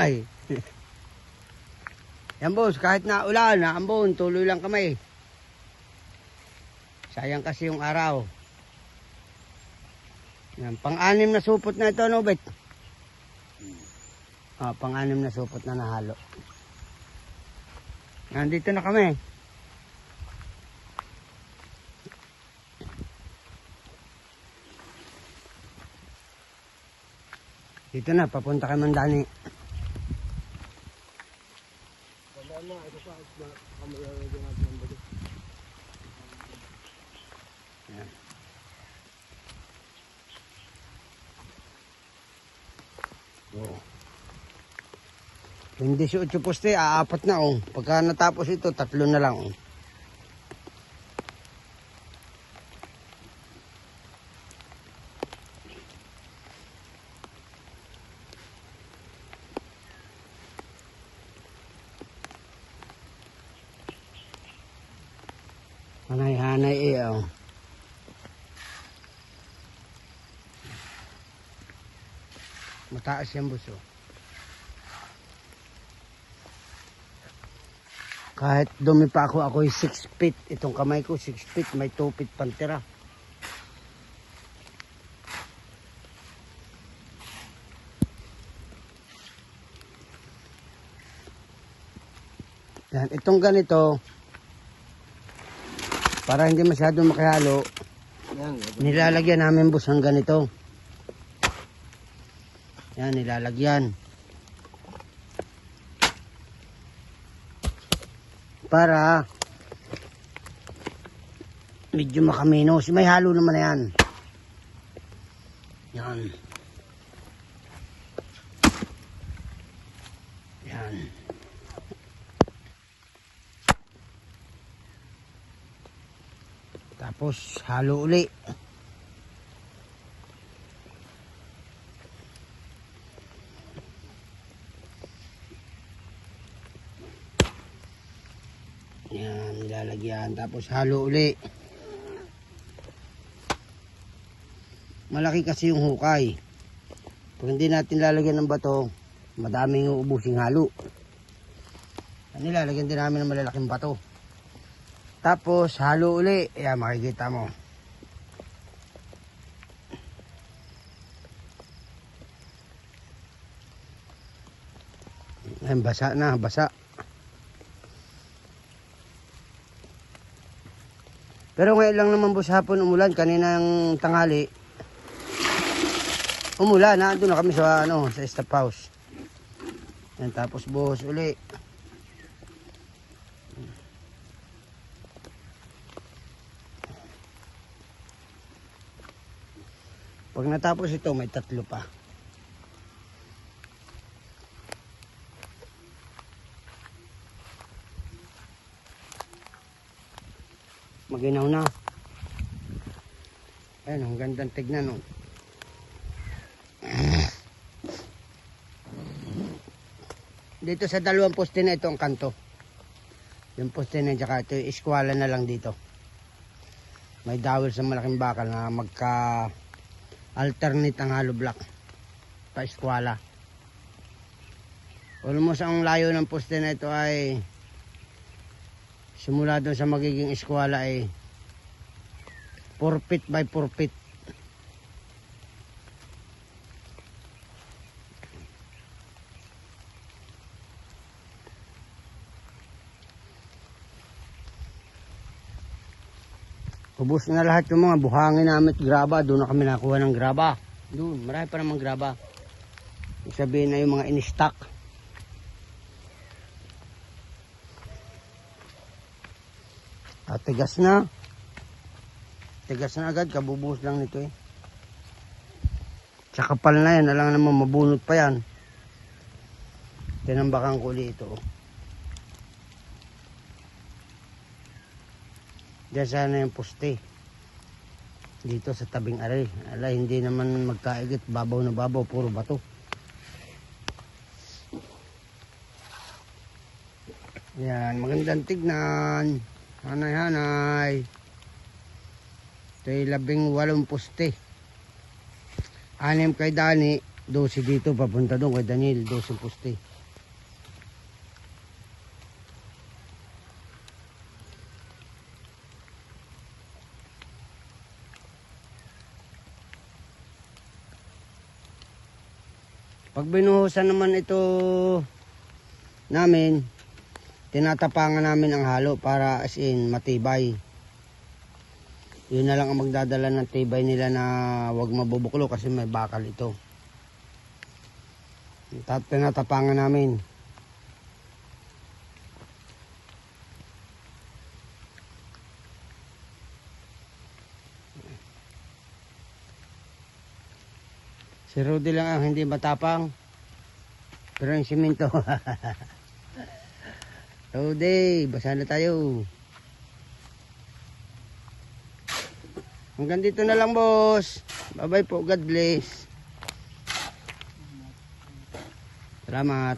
Ay. Yan boss, kahit na ulan, naambon, tuloy lang kami. Sayang kasi yung araw. Yan, pang-anim na supot na ito, no, Bet? Pang-anim na supot na nahalo. Nandito na kami. Dito na, papunta kay Mandani. Yan. Oh. Yung 18 poste, aapat na oh. Pagka natapos ito, 3 na lang oh. Hanay-hanay eh oh. Mataas yan buso. Kahit dumi pa ako'y 6 feet. Itong kamay ko 6 feet, may 2 feet pantira. Yan, itong ganito, para hindi masyadong makihalo, nilalagyan namin bus ng ganito. Yan, nilalagyan. Para medyo makaminos. May halo naman na yan. Yan. Yan. Tapos halo uli. Yan, nilalagyan. Tapos halo uli. Malaki kasi yung hukay. Pag hindi natin lalagyan ng bato, madaming uubusing halo. Nilalagyan din namin ng malalaking bato. Tapos halo uli. Ayan, makikita mo. Ayan, basa na, basa. Pero ngayon lang naman boss hapon umulan. Kaninang tanghali umulan. Doon na kami sa, sa staff house. Ayan, tapos boss uli. Pag natapos ito, may 3 pa. Maginaw na. Ayan, ang gandang tignan. Oh. Dito sa 2 poste na ito ang kanto. Yung poste na tsaka ito, iskwala na lang dito. May dawil sa malaking bakal na alternate ang hollow block pa eskwala. Almost ang layo ng poste na ito ay simula doon sa magiging eskwala ay 4 feet by 4 feet. Ubus na lahat yung mga buhangin namin at graba. Doon na kami nakuha ng graba. Doon, marami pa namang graba. Ibig sabihin na yung mga in-stock. At tigas na. Tigas na agad, kabubuhos lang nito eh. Sa kapal na yan, alang naman mabunot pa yan. Tinambakan ko ulit ito. Diyan sana yung poste. Dito sa tabing aray. Ala, hindi naman magkaigit. Babaw na babaw, puro bato. Yan, magandang tignan. Hanay-hanay. Ito'y 18 poste. 6 kay Dani, 12 dito, papunta doon kay Daniel, 12 poste. Pag binuhusan naman ito namin, tinatapangan namin ang halo para as in matibay. Yun na lang ang magdadala ng tibay nila na wag mabubuklo kasi may bakal ito. Tinatapangan namin. Si Rudy lang ang hindi matapang. Pero yung simento. Rudy, basa na tayo. Hanggang dito na lang, boss. Bye-bye po. God bless. Salamat.